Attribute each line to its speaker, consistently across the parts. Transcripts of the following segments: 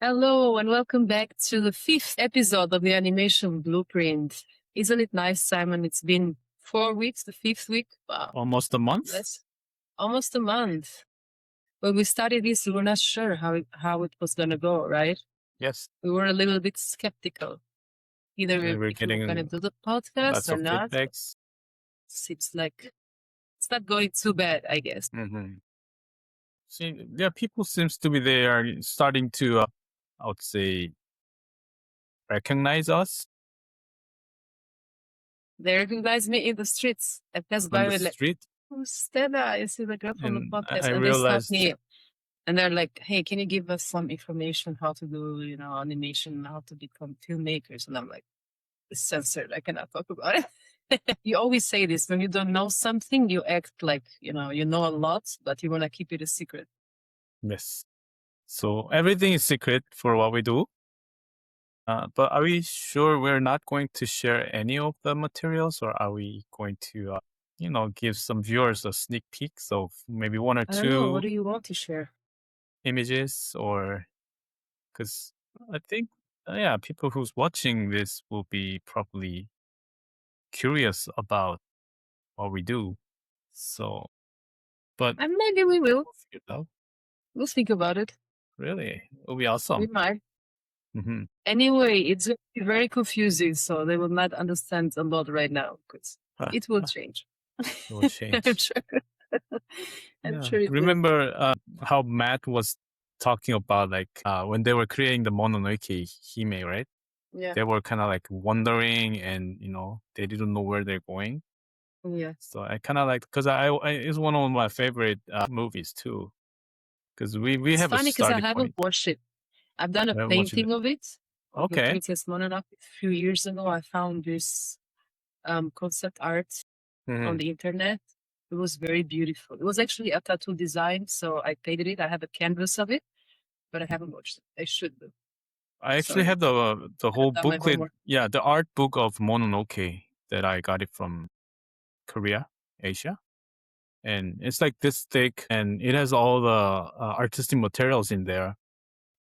Speaker 1: Hello and welcome back to the fifth episode of the Animation Blueprint. Isn't it nice, Simon? It's been 4 weeks, the fifth week. Wow,
Speaker 2: Almost a month.
Speaker 1: that's almost a month. When we started this, we were not sure how it was going to go, right?
Speaker 2: Yes,
Speaker 1: We were a little bit skeptical. Either
Speaker 2: and we're
Speaker 1: if we were going to
Speaker 2: getting
Speaker 1: do the podcast
Speaker 2: lots
Speaker 1: or
Speaker 2: of
Speaker 1: not.
Speaker 2: feedbacks.
Speaker 1: Seems like it's not going too bad, I guess.
Speaker 2: See, yeah, people seems to be they are starting to, I would say, recognize us
Speaker 1: They recognize me in the streets. I pass
Speaker 2: on
Speaker 1: by
Speaker 2: the
Speaker 1: with like,
Speaker 2: street,
Speaker 1: oh, Stella, you see the girl from the
Speaker 2: and
Speaker 1: podcast.
Speaker 2: I
Speaker 1: And they stop
Speaker 2: realized,
Speaker 1: me and they're like, hey, can you give us some information how to do, animation, how to become filmmakers? And I'm like, it's censored. I cannot talk about it. You always say this when you don't know something, you act like, you know a lot, but you want to keep it a secret.
Speaker 2: yes. So everything is secret for what we do. But are we sure we're not going to share any of the materials, or are we going to, give some viewers a sneak peeks of maybe one or
Speaker 1: I don't know. What
Speaker 2: two
Speaker 1: do you want to share?
Speaker 2: images, or because I think, yeah, people who's watching this will be probably curious about what we do. So, but
Speaker 1: And maybe we will.
Speaker 2: you know,
Speaker 1: We'll think about it.
Speaker 2: really, it'll be
Speaker 1: We
Speaker 2: awesome.
Speaker 1: might.
Speaker 2: hmm
Speaker 1: Anyway, it's going to be very confusing, so they will not understand a lot right now because it will change.
Speaker 2: It will
Speaker 1: I'm
Speaker 2: change.
Speaker 1: sure. I'm
Speaker 2: Yeah.
Speaker 1: sure it will.
Speaker 2: Remember how Matt was talking about when they were creating the Mononoke Hime, right?
Speaker 1: Yeah.
Speaker 2: They were kind of like wondering, and they didn't know where they're going.
Speaker 1: Yeah.
Speaker 2: So I kind of like, because I it's one of my favorite movies too. Because we
Speaker 1: It's
Speaker 2: have a
Speaker 1: funny because I
Speaker 2: starting
Speaker 1: haven't
Speaker 2: point.
Speaker 1: watched it. I've done a
Speaker 2: We haven't watched it.
Speaker 1: painting of it, of the
Speaker 2: Okay.
Speaker 1: Princess Mononoke. A few years ago, I found this concept art on the internet. It was very beautiful. It was actually a tattoo design, so I painted it. I have a canvas of it, but I haven't watched it. I should do.
Speaker 2: I actually
Speaker 1: Sorry.
Speaker 2: have the whole
Speaker 1: done my
Speaker 2: booklet.
Speaker 1: homework.
Speaker 2: Yeah, the art book of Mononoke that I got it from Korea, Asia. And it's like this thick, and it has all the artistic materials in there.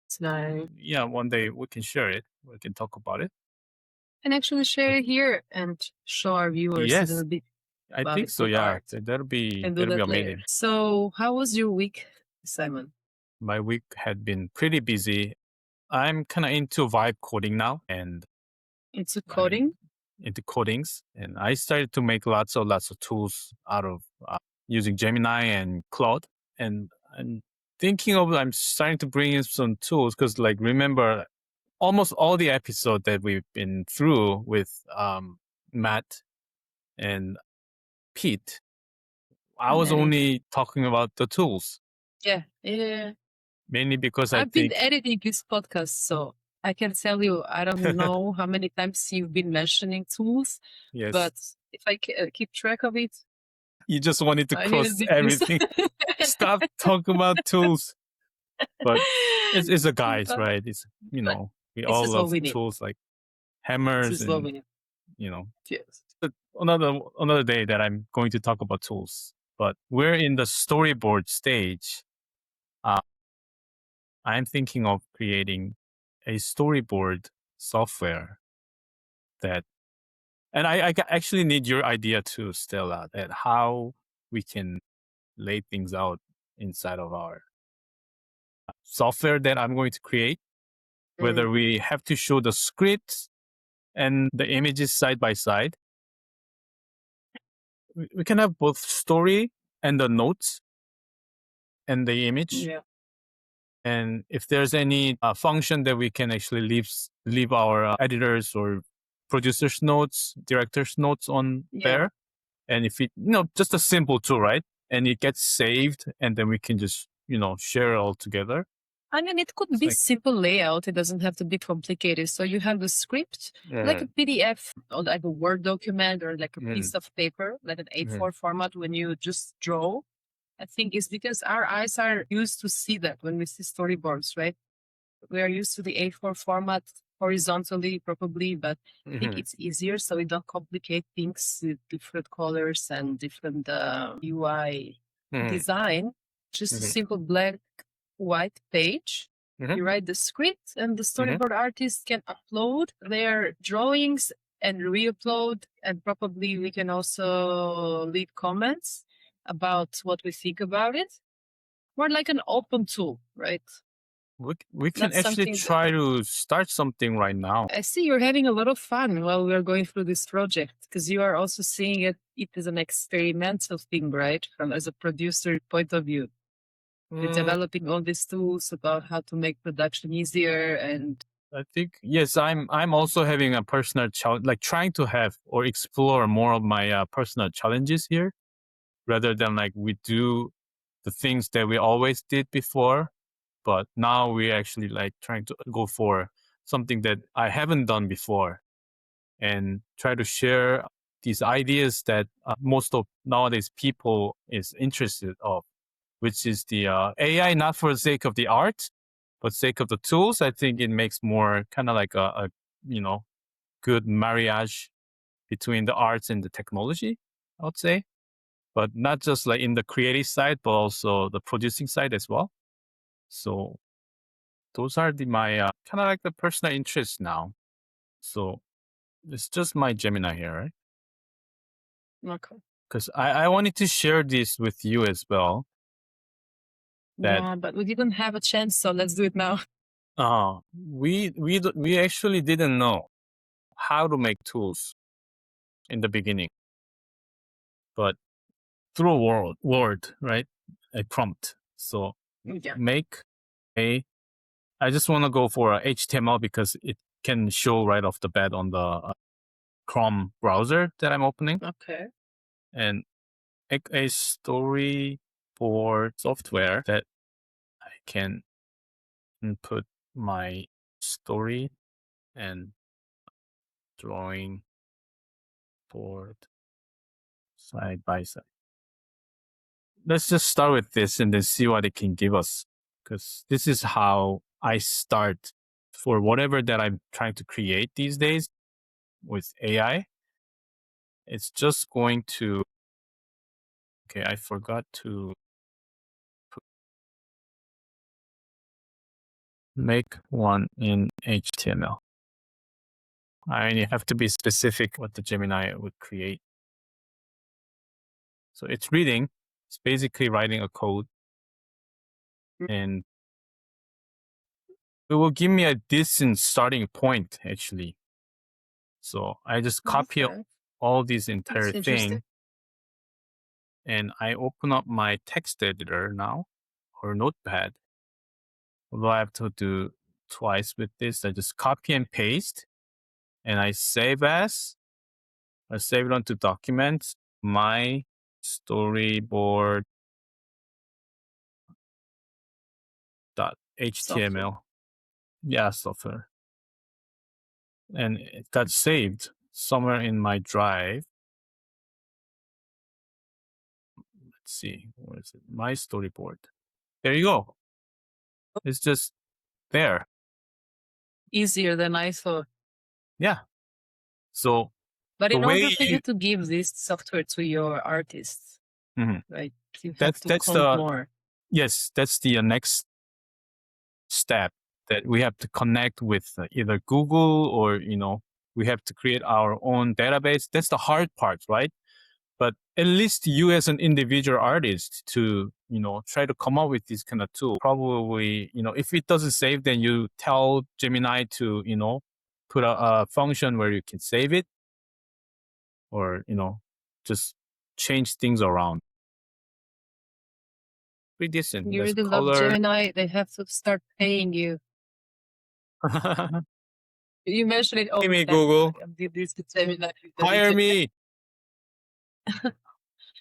Speaker 1: It's nice.
Speaker 2: Yeah, one day we can share it. We can talk about it.
Speaker 1: And actually share it here and show our viewers a
Speaker 2: Yes,
Speaker 1: little bit
Speaker 2: I
Speaker 1: about
Speaker 2: think
Speaker 1: it
Speaker 2: so.
Speaker 1: with
Speaker 2: Yeah,
Speaker 1: art.
Speaker 2: that'll be
Speaker 1: And do that later.
Speaker 2: amazing.
Speaker 1: So, how was your week, Simon?
Speaker 2: My week had been pretty busy. I'm kind of into vibe coding now, and
Speaker 1: Into coding?
Speaker 2: into codings, and I started to make lots of tools out of using Gemini and Claude, and I'm starting to bring in some tools because, like, remember almost all the episode that we've been through with Matt and Pete, I was only talking about the tools.
Speaker 1: Yeah, yeah.
Speaker 2: Mainly because
Speaker 1: I've been editing this podcast, so I can tell you, I don't know how many times you've been mentioning tools,
Speaker 2: yes,
Speaker 1: but if I keep track of it,
Speaker 2: you just wanted to
Speaker 1: I need a
Speaker 2: cross
Speaker 1: big
Speaker 2: everything. Stop talking about tools. But it's a guys,
Speaker 1: But-
Speaker 2: right? It's we
Speaker 1: this
Speaker 2: all
Speaker 1: is what
Speaker 2: love
Speaker 1: we need.
Speaker 2: tools like hammers
Speaker 1: This is what
Speaker 2: and
Speaker 1: we need. Yes.
Speaker 2: But another day that I'm going to talk about tools. But we're in the storyboard stage. I'm thinking of creating a storyboard software that, and I actually need your idea too, Stella, that how we can lay things out inside of our software that I'm going to create, whether we have to show the script and the images side by side. We can have both story and the notes and the image.
Speaker 1: Yeah.
Speaker 2: And if there's any function that we can actually leave our editors or producers notes, directors notes on there. And if it, just a simple tool, right? And it gets saved, and then we can just, share it all together.
Speaker 1: I mean, it could be simple layout. It doesn't have to be complicated. So you have the script, like a PDF or like a Word document or like a piece of paper, like an A4 format when you just draw. I think it's because our eyes are used to see that when we see storyboards, right? We are used to the A4 format horizontally, probably, but I think it's easier so we don't complicate things with different colors and different UI design. Just a simple black white page You write the script, and the storyboard artist can upload their drawings and re-upload, and probably we can also leave comments about what we think about it. More like an open tool, right?
Speaker 2: We can
Speaker 1: Not
Speaker 2: actually
Speaker 1: something
Speaker 2: try to start something right now.
Speaker 1: I see you're having a lot of fun while we're going through this project, because you are also seeing it as an experimental thing, right? From as a producer point of view. You're developing all these tools about how to make production easier, and
Speaker 2: I think yes, I'm also having a personal challenge, like trying to have or explore more of my personal challenges here, rather than like we do the things that we always did before, but now we're actually like trying to go for something that I haven't done before, and try to share these ideas that most of nowadays people is interested of, which is the AI, not for the sake of the art, but sake of the tools. I think it makes more kind of like a good marriage between the arts and the technology, I would say, but not just like in the creative side, but also the producing side as well. So those are my kind of like the personal interests now. So it's just my Gemini here, right?
Speaker 1: okay.
Speaker 2: Because I wanted to share this with you as well.
Speaker 1: Yeah, but we didn't have a chance, so let's do it now.
Speaker 2: We actually didn't know how to make tools in the beginning, but through a word, right? A prompt. So
Speaker 1: Yeah.
Speaker 2: make a. I just want to go for a HTML because it can show right off the bat on the Chrome browser that I'm opening,
Speaker 1: Okay.
Speaker 2: and make a storyboard software that I can input my story and drawing board side by side. Let's just start with this and then see what it can give us, because this is how I start for whatever that I'm trying to create these days with AI. It's just going to, okay, I forgot to make one in HTML. I have to be specific what the Gemini would create. So it's reading, it's basically writing a code, and it will give me a decent starting point actually. So I just copy all these entire thing, and I open up my text editor now, or notepad. Although I have to do twice with this, I just copy and paste, and I save as. I save it onto documents, my storyboard .html. Yeah, software. And it got saved somewhere in my drive. Let's see, where is it? My storyboard. There you go. It's just there.
Speaker 1: Easier than I thought.
Speaker 2: Yeah. So,
Speaker 1: but
Speaker 2: the
Speaker 1: in
Speaker 2: way
Speaker 1: order for you to give this software to your artists, right, you have to code more.
Speaker 2: Yes, that's the next step, that we have to connect with either Google or, we have to create our own database. That's the hard part, right? But at least you as an individual artist to, try to come up with this kind of tool. Probably, if it doesn't save, then you tell Gemini to, put a function where you can save it, or, just change things around. Pretty decent.
Speaker 1: You
Speaker 2: There's
Speaker 1: really love
Speaker 2: color.
Speaker 1: Gemini, they have to start paying you. You mentioned it all
Speaker 2: Pay me,
Speaker 1: the time.
Speaker 2: Google.
Speaker 1: I did this to Gemini.
Speaker 2: Hire me.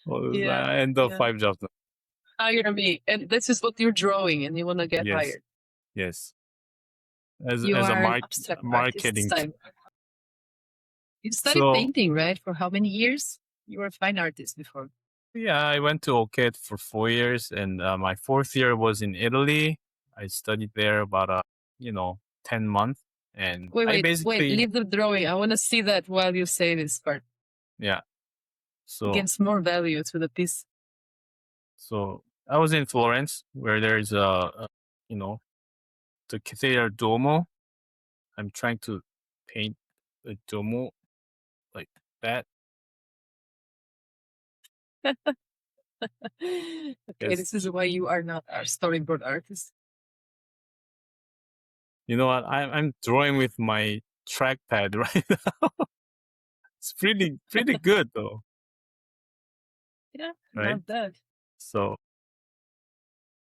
Speaker 2: Well,
Speaker 1: Yeah,
Speaker 2: end of
Speaker 1: yeah.
Speaker 2: 5 jobs now.
Speaker 1: Hire me. And this is what you're drawing, and you want to get
Speaker 2: Yes.
Speaker 1: hired.
Speaker 2: Yes. As
Speaker 1: You
Speaker 2: a
Speaker 1: are an abstract
Speaker 2: marketing.
Speaker 1: artist. You studied painting, right? For how many years? You were a fine artist before.
Speaker 2: Yeah, I went to OCAD for 4 years, and my 4th year was in Italy. I studied there about 10 months, and
Speaker 1: Wait, leave the drawing. I want to see that while you say this part.
Speaker 2: Yeah. So
Speaker 1: it gives more value to the piece.
Speaker 2: So I was in Florence, where there's the Cathedral Duomo. I'm trying to paint the Duomo like that.
Speaker 1: Okay, this is why you are not our storyboard artist.
Speaker 2: You know what? I'm drawing with my trackpad right now. It's pretty good though.
Speaker 1: Yeah,
Speaker 2: right?
Speaker 1: not bad.
Speaker 2: So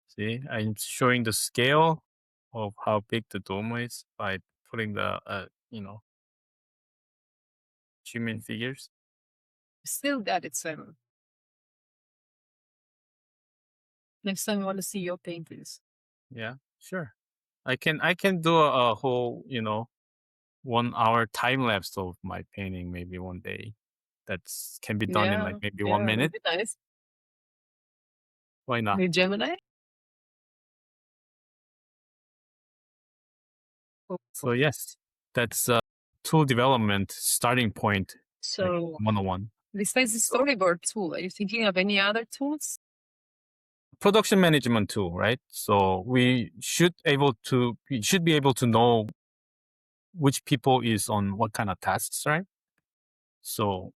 Speaker 2: see, I'm showing the scale of how big the dome is by putting the human figures.
Speaker 1: Still got it, Simon. Next time I want to see your paintings.
Speaker 2: Yeah, sure. I can do a whole 1 hour time lapse of my painting maybe one day. That's can be done in like maybe 1 minute.
Speaker 1: Would be nice.
Speaker 2: Why not?
Speaker 1: With Gemini?
Speaker 2: So yes, that's tool development starting point. Like
Speaker 1: So
Speaker 2: 101.
Speaker 1: besides the storyboard tool, are you thinking of any other tools?
Speaker 2: Production management tool, right? So we should be able to know which people is on what kind of tasks, right? So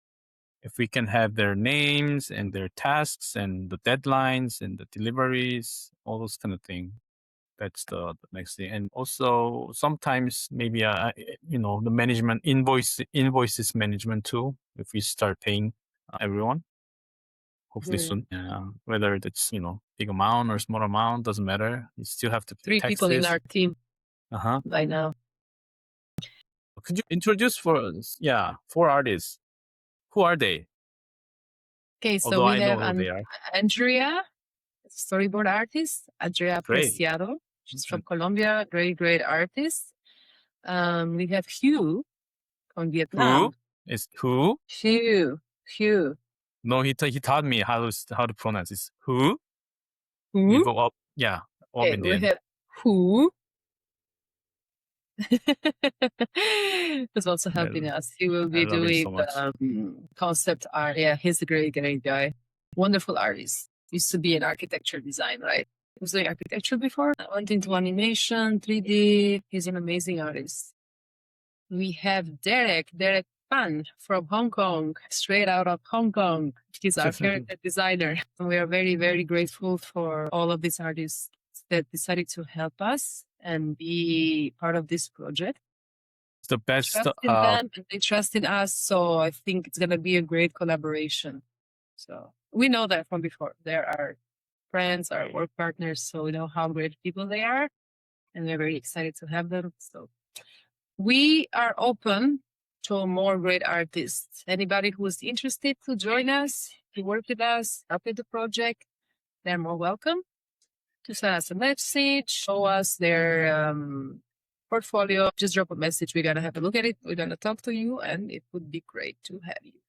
Speaker 2: if we can have their names and their tasks and the deadlines and the deliveries, all those kind of thing, that's the next thing. And also sometimes maybe the management invoices management tool if we start paying everyone. Hopefully soon. Whether it's big amount or small amount doesn't matter. You still have to pay
Speaker 1: 3 people in
Speaker 2: taxes.
Speaker 1: our team
Speaker 2: Uh-huh.
Speaker 1: by now.
Speaker 2: Could you introduce for us? Yeah, 4 artists. Who are they?
Speaker 1: Okay, so
Speaker 2: Although
Speaker 1: we
Speaker 2: I know
Speaker 1: have
Speaker 2: who they are.
Speaker 1: Andrea, storyboard artist, Andrea
Speaker 2: Great.
Speaker 1: Preciado. She's from Colombia, great artist. We have Hugh from Vietnam.
Speaker 2: Who is who?
Speaker 1: Hugh.
Speaker 2: No, he taught me how to pronounce this. Who?
Speaker 1: Who?
Speaker 2: You go up. Yeah, up
Speaker 1: Okay,
Speaker 2: in the
Speaker 1: we
Speaker 2: end.
Speaker 1: have Who. Who's also helping us. He will be
Speaker 2: I love him
Speaker 1: doing
Speaker 2: so much.
Speaker 1: concept art. Yeah, he's a great guy. Wonderful artist. Used to be in architecture design, right? He was doing architecture before. I went into animation, 3D. He's an amazing artist. We have Derek Pan from Hong Kong, straight out of Hong Kong. He's our character designer. And we are very, very grateful for all of these artists that decided to help us and be part of this project.
Speaker 2: It's the best.
Speaker 1: Trust in them, and they trust in us. So I think it's going to be a great collaboration. So we know that from before. They're our friends, our work partners. So we know how great people they are. And we're very excited to have them. So we are open to more great artists. Anybody who is interested to join us, to work with us, help with the project, they're more welcome to send us a message, show us their portfolio. Just drop a message. We're going to have a look at it. We're going to talk to you, and it would be great to have you.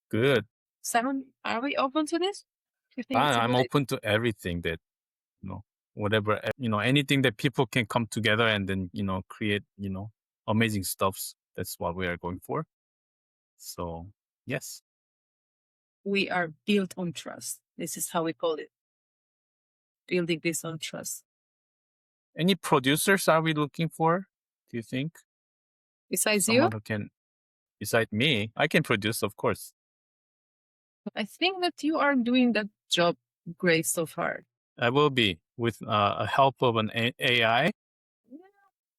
Speaker 2: Good.
Speaker 1: Simon, are we open to this?
Speaker 2: I'm open to everything that, whatever, anything that people can come together and then, create, amazing stuffs. That's what we are going for. So, yes.
Speaker 1: We are built on trust. This is how we call it. Building this on trust.
Speaker 2: Any producers are we looking for, do you think?
Speaker 1: Besides
Speaker 2: Someone
Speaker 1: you?
Speaker 2: who can, besides me, I can produce, of course.
Speaker 1: I think that you are doing that job great so far.
Speaker 2: I will be with help of an AI.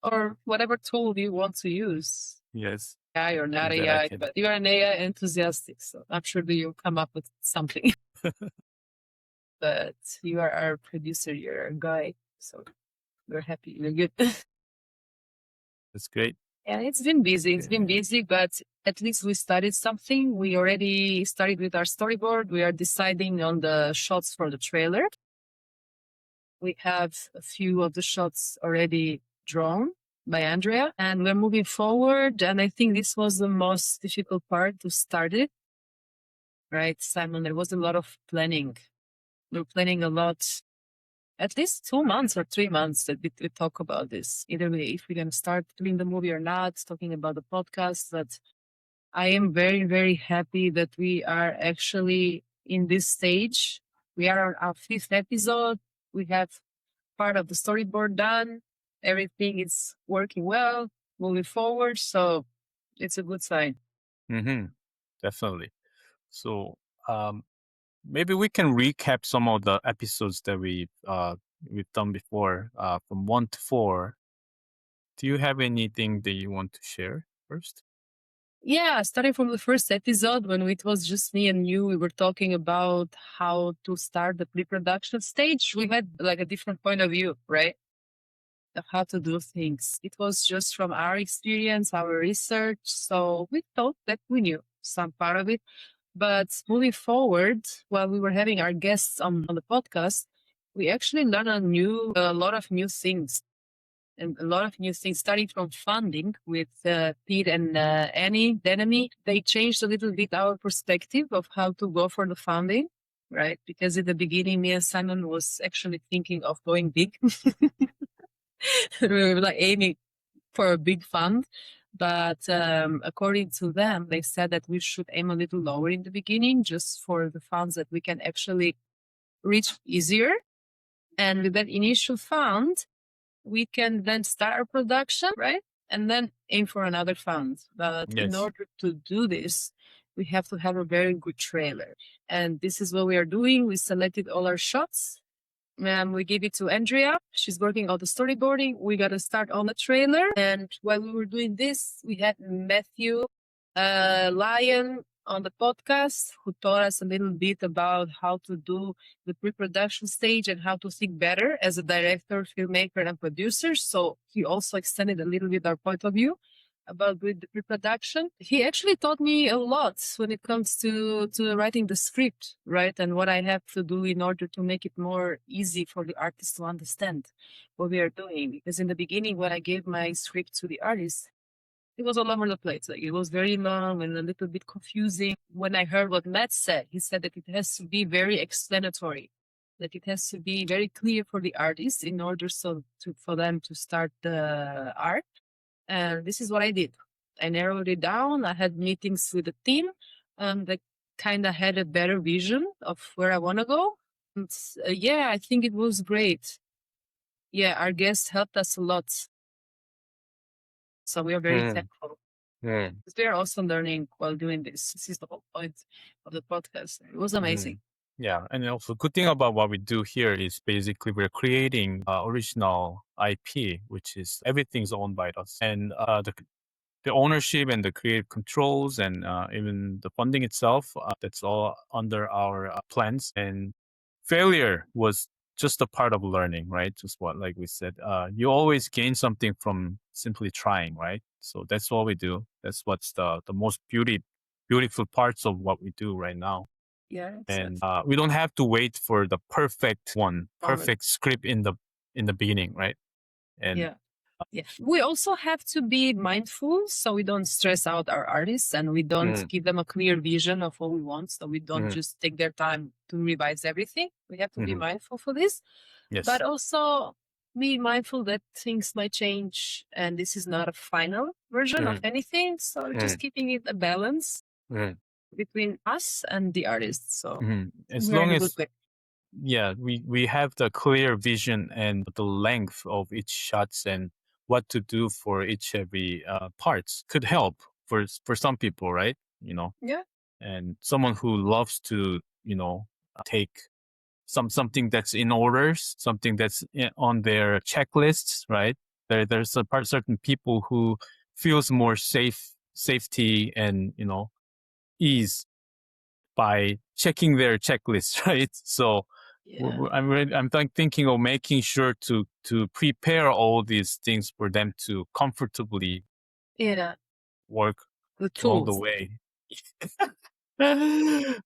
Speaker 1: Or whatever tool you want to use.
Speaker 2: Yes.
Speaker 1: AI or not AI, but you are an AI enthusiastic, so I'm sure that you'll come up with something. But you are our producer, you're a guy, so we're happy, we're good.
Speaker 2: That's great.
Speaker 1: Yeah, it's been busy, but at least we started something. We already started with our storyboard. We are deciding on the shots for the trailer. We have a few of the shots already drawn by Andrea, and we're moving forward. And I think this was the most difficult part to start it. Right, Simon? There was a lot of planning. We're planning a lot, at least 2 months or 3 months that we talk about this. Either way, if we're going to start doing the movie or not, talking about the podcast. But I am very, very happy that we are actually in this stage. We are on our 5th episode. We have part of the storyboard done. everything is working well, moving forward. So it's a good sign.
Speaker 2: Mm-hmm. Definitely. So maybe we can recap some of the episodes that we've done before, from 1 to 4. Do you have anything that you want to share first?
Speaker 1: Yeah, starting from the first episode when it was just me and you, we were talking about how to start the pre-production stage. We had like a different point of view, right? Of how to do things. It was just from our experience, our research. So we thought that we knew some part of it. But moving forward, while we were having our guests on the podcast, we actually learned a lot of new things. And a lot of new things, starting from funding with Pete and Annie Denemy. They changed a little bit our perspective of how to go for the funding, right? Because in the beginning, me and Simon was actually thinking of going big. We were like aiming for a big fund. But according to them, they said that we should aim a little lower in the beginning, just for the funds that we can actually reach easier. And with that initial fund, we can then start our production, right? And then aim for another fund. But in
Speaker 2: Yes.
Speaker 1: order to do this, we have to have a very good trailer. And this is what we are doing. We selected all our shots. We gave it to Andrea. She's working on the storyboarding. We got to start on the trailer. And while we were doing this, we had Matthew Lyon on the podcast who taught us a little bit about how to do the pre-production stage and how to think better as a director, filmmaker, and producer. So he also extended a little bit our point of view about with the pre-production. He actually taught me a lot when it comes to writing the script, right? And what I have to do in order to make it more easy for the artist to understand what we are doing. Because in the beginning, when I gave my script to the artist, it was all over the place. Like it was very long and a little bit confusing. When I heard what Matt said, he said that it has to be very explanatory, that it has to be very clear for the artist in order for them to start the art. And this is what I did. I narrowed it down. I had meetings with the team that kind of had a better vision of where I want to go. And, yeah, I think it was great. Yeah, our guests helped us a lot. So we are very thankful. Because we are also learning while doing this. This is the whole point of the podcast. It was amazing.
Speaker 2: Yeah, and also good thing about what we do here is basically we're creating original IP, which is everything's owned by us, and the ownership and the creative controls and even the funding itself, that's all under our plans. And failure was just a part of learning, right? Just what, like we said, you always gain something from simply trying, right? So that's what we do. That's what's the most beautiful parts of what we do right now.
Speaker 1: Yeah.
Speaker 2: And we don't have to wait for the perfect script in the beginning, right? And
Speaker 1: yeah. Yeah. We also have to be mindful so we don't stress out our artists and we don't give them a clear vision of what we want. So we don't just take their time to revise everything. We have to be mindful for this.
Speaker 2: yes,
Speaker 1: But also be mindful that things might change and this is not a final version of anything. So just keeping it a balance between us and the artists. So
Speaker 2: as
Speaker 1: we're
Speaker 2: long
Speaker 1: in a good
Speaker 2: as
Speaker 1: way.
Speaker 2: yeah, we have the clear vision and the length of each shots and what to do for each every parts could help for some people, right?
Speaker 1: Yeah.
Speaker 2: And someone who loves to take something that's in orders, something that's on their checklists, right? There's certain people who feels more safety and ease by checking their checklist, right? So
Speaker 1: Yeah.
Speaker 2: I'm thinking of making sure to prepare all these things for them to comfortably
Speaker 1: Yeah.
Speaker 2: work
Speaker 1: The
Speaker 2: along the
Speaker 1: tools.
Speaker 2: way.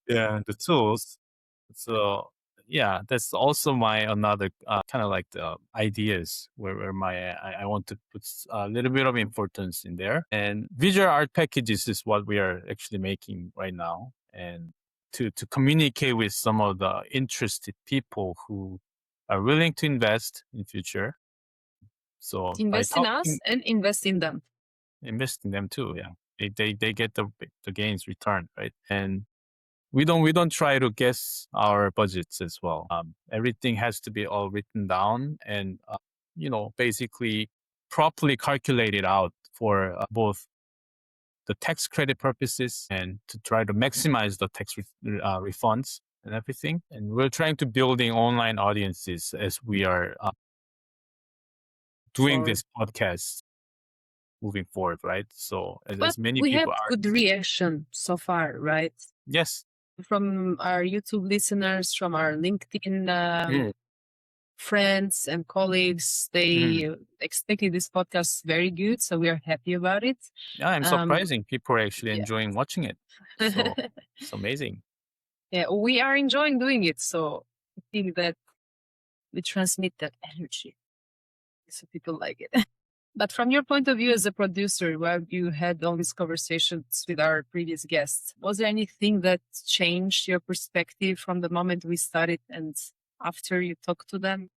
Speaker 2: Yeah, the tools. So yeah, that's also my another kind of like the ideas where I want to put a little bit of importance in there. And visual art packages is what we are actually making right now, and to communicate with some of the interested people who are willing to invest in future. So by
Speaker 1: Invest in us
Speaker 2: talking,
Speaker 1: and invest in them.
Speaker 2: invest in them too. Yeah, they get the gains return, right? And we don't try to guess our budgets as well. Everything has to be all written down, and basically properly calculated out for both the tax credit purposes and to try to maximize the tax refunds and everything. And we're trying to building online audiences as we are doing this podcast moving forward, right? So as many
Speaker 1: we
Speaker 2: people
Speaker 1: have
Speaker 2: are.
Speaker 1: good reaction so far, right?
Speaker 2: Yes.
Speaker 1: From our YouTube listeners, from our LinkedIn friends and colleagues, they expected this podcast very good, so we are happy about it.
Speaker 2: Yeah, I'm surprising. People are actually enjoying watching it. So it's amazing.
Speaker 1: Yeah, we are enjoying doing it. So I think that we transmit that energy. So people like it. But from your point of view as a producer, while you had all these conversations with our previous guests, was there anything that changed your perspective from the moment we started and after you talked to them?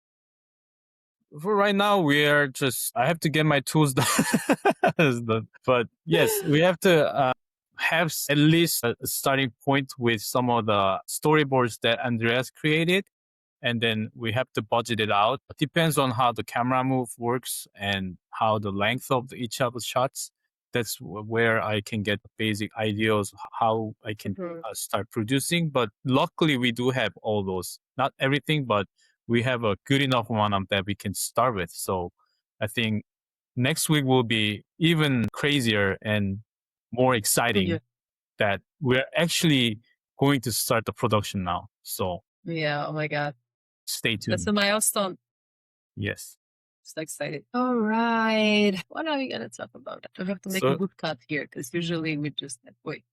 Speaker 2: For right now, we are just, I have to get my tools done. But yes, we have to have at least a starting point with some of the storyboards that Andreas created. And then we have to budget it out. It depends on how the camera move works and how the length of each of the shots. That's where I can get basic ideas how I can start producing. But luckily, we do have all those. Not everything, but we have a good enough one that we can start with. So I think next week will be even crazier and more exciting that we're actually going to start the production now. So
Speaker 1: yeah, oh my God.
Speaker 2: Stay tuned.
Speaker 1: That's a milestone.
Speaker 2: Yes.
Speaker 1: So excited. All right. What are we going to talk about? I have to make a good cut here because usually we just wait.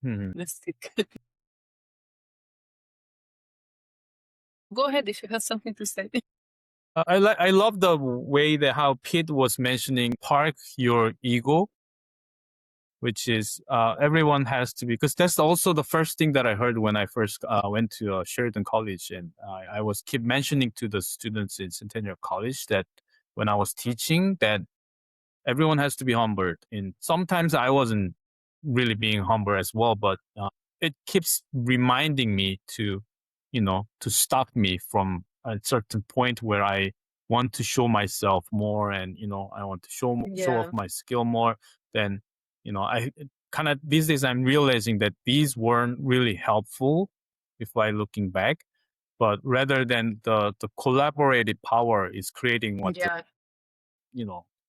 Speaker 1: Let's take Go ahead if you have something to say.
Speaker 2: I love the way that how Pete was mentioning park your ego, which is everyone has to be, because that's also the first thing that I heard when I first went to Sheridan College, and I was keep mentioning to the students in Centennial College that when I was teaching that everyone has to be humbled. And sometimes I wasn't really being humble as well, but it keeps reminding me to, to stop me from a certain point where I want to show myself more and, I want to show off my skill more. Then, I kind of these days I'm realizing that these weren't really helpful if I looking back, but rather than the collaborative power is creating what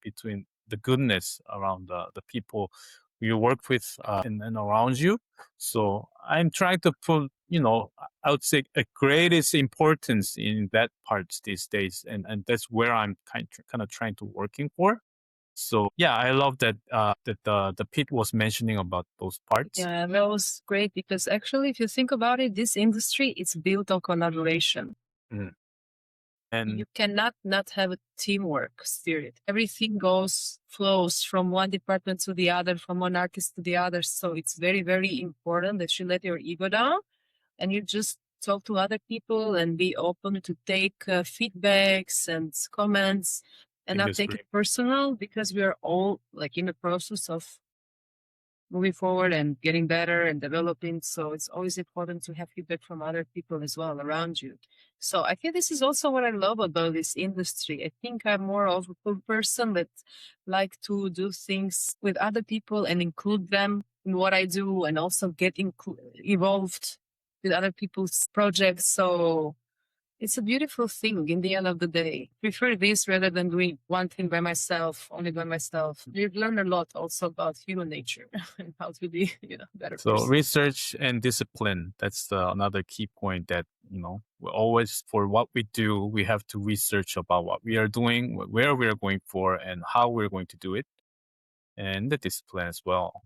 Speaker 2: between the goodness around the people you work with and around you. So I'm trying to put, I would say a greatest importance in that part these days. And that's where I'm kind of trying to working for. So yeah, I love that that the Pete was mentioning about those parts.
Speaker 1: Yeah, that was great because actually, if you think about it, this industry is built on collaboration. And you cannot not have a teamwork spirit. Everything flows from one department to the other, from one artist to the other. So it's very, very important that you let your ego down and you just talk to other people and be open to take feedbacks and comments and not take it personal, because we are all like in the process of moving forward and getting better and developing. So it's always important to have feedback from other people as well around you. So I think this is also what I love about this industry. I think I'm more of a person that like to do things with other people and include them in what I do, and also get involved with other people's projects. So it's a beautiful thing in the end of the day. I prefer this rather than doing one thing by myself, only by myself. You've learned a lot also about human nature and how to be, better
Speaker 2: So
Speaker 1: person.
Speaker 2: research and discipline, that's another key point that, we always, for what we do, we have to research about what we are doing, where we are going for, and how we're going to do it, and the discipline as well.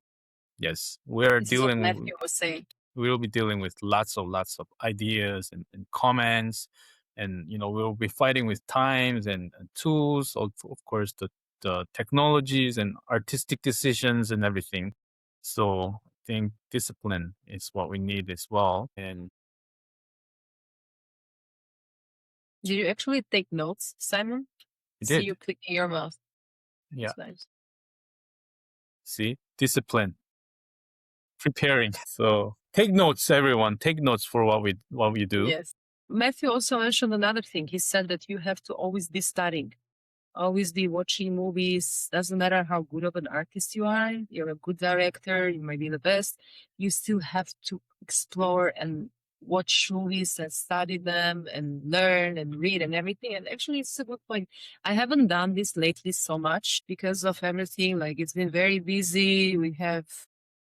Speaker 2: Yes, we're
Speaker 1: This is what
Speaker 2: dealing
Speaker 1: Matthew was saying.
Speaker 2: we'll be dealing with lots of ideas and comments, and we'll be fighting with times and tools, of course the technologies and artistic decisions and everything. So I think discipline is what we need as well. And
Speaker 1: did you actually take notes, Simon?
Speaker 2: we
Speaker 1: See
Speaker 2: did.
Speaker 1: you clicking your mouse.
Speaker 2: Yeah.
Speaker 1: That's nice.
Speaker 2: See, discipline, preparing. So take notes, everyone. Take notes for what we do.
Speaker 1: Yes. Matthew also mentioned another thing. He said that you have to always be studying. always be watching movies. Doesn't matter how good of an artist you are, you're a good director, you might be the best. You still have to explore and watch movies and study them and learn and read and everything. And actually, it's a good point. I haven't done this lately so much because of everything. Like, it's been very busy. We have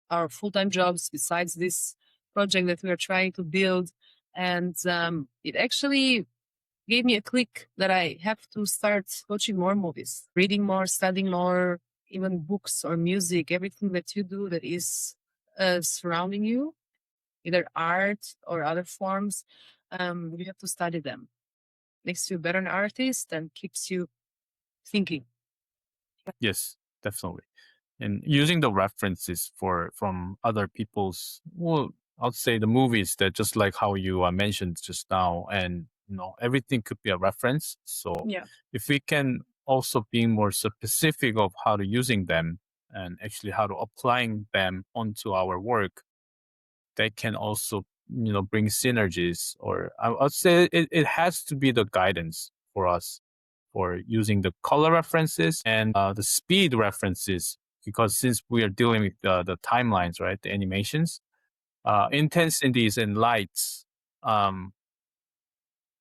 Speaker 1: our full-time jobs besides this project that we are trying to build. And it actually gave me a click that I have to start watching more movies, reading more, studying more, even books or music, everything that you do that is surrounding you, either art or other forms. You have to study them. Makes you a better artist and keeps you thinking.
Speaker 2: Yes, definitely. And using the references from other people's, well, I'll say the movies that just like how you mentioned just now, and everything could be a reference. So
Speaker 1: Yeah.
Speaker 2: if we can also be more specific of how to using them and actually how to applying them onto our work, that can also bring synergies. Or I'd say it has to be the guidance for us for using the color references and the speed references, because since we are dealing with the timelines, right, the animations, intensities and lights,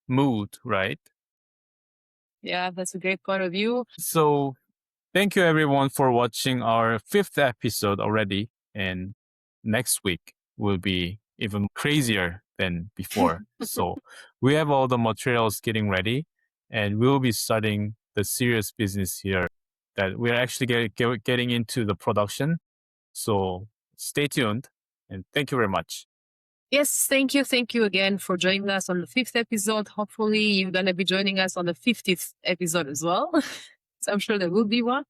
Speaker 2: mood, right?
Speaker 1: Yeah, that's a great point of view.
Speaker 2: So thank you everyone for watching our 5th episode already, and next week will be even crazier than before. So we have all the materials getting ready, and we'll be starting the serious business here, that we're actually getting into the production. So stay tuned, and thank you very much.
Speaker 1: Yes, thank you. Thank you again for joining us on the 5th episode. Hopefully, you're going to be joining us on the 50th episode as well. So I'm sure there will be one.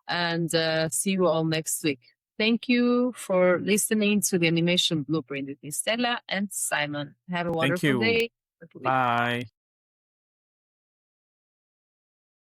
Speaker 1: And see you all next week. Thank you for listening to the Animation Blueprint with Stella and Simon. Have a
Speaker 2: Thank
Speaker 1: wonderful
Speaker 2: you.
Speaker 1: day.
Speaker 2: Bye.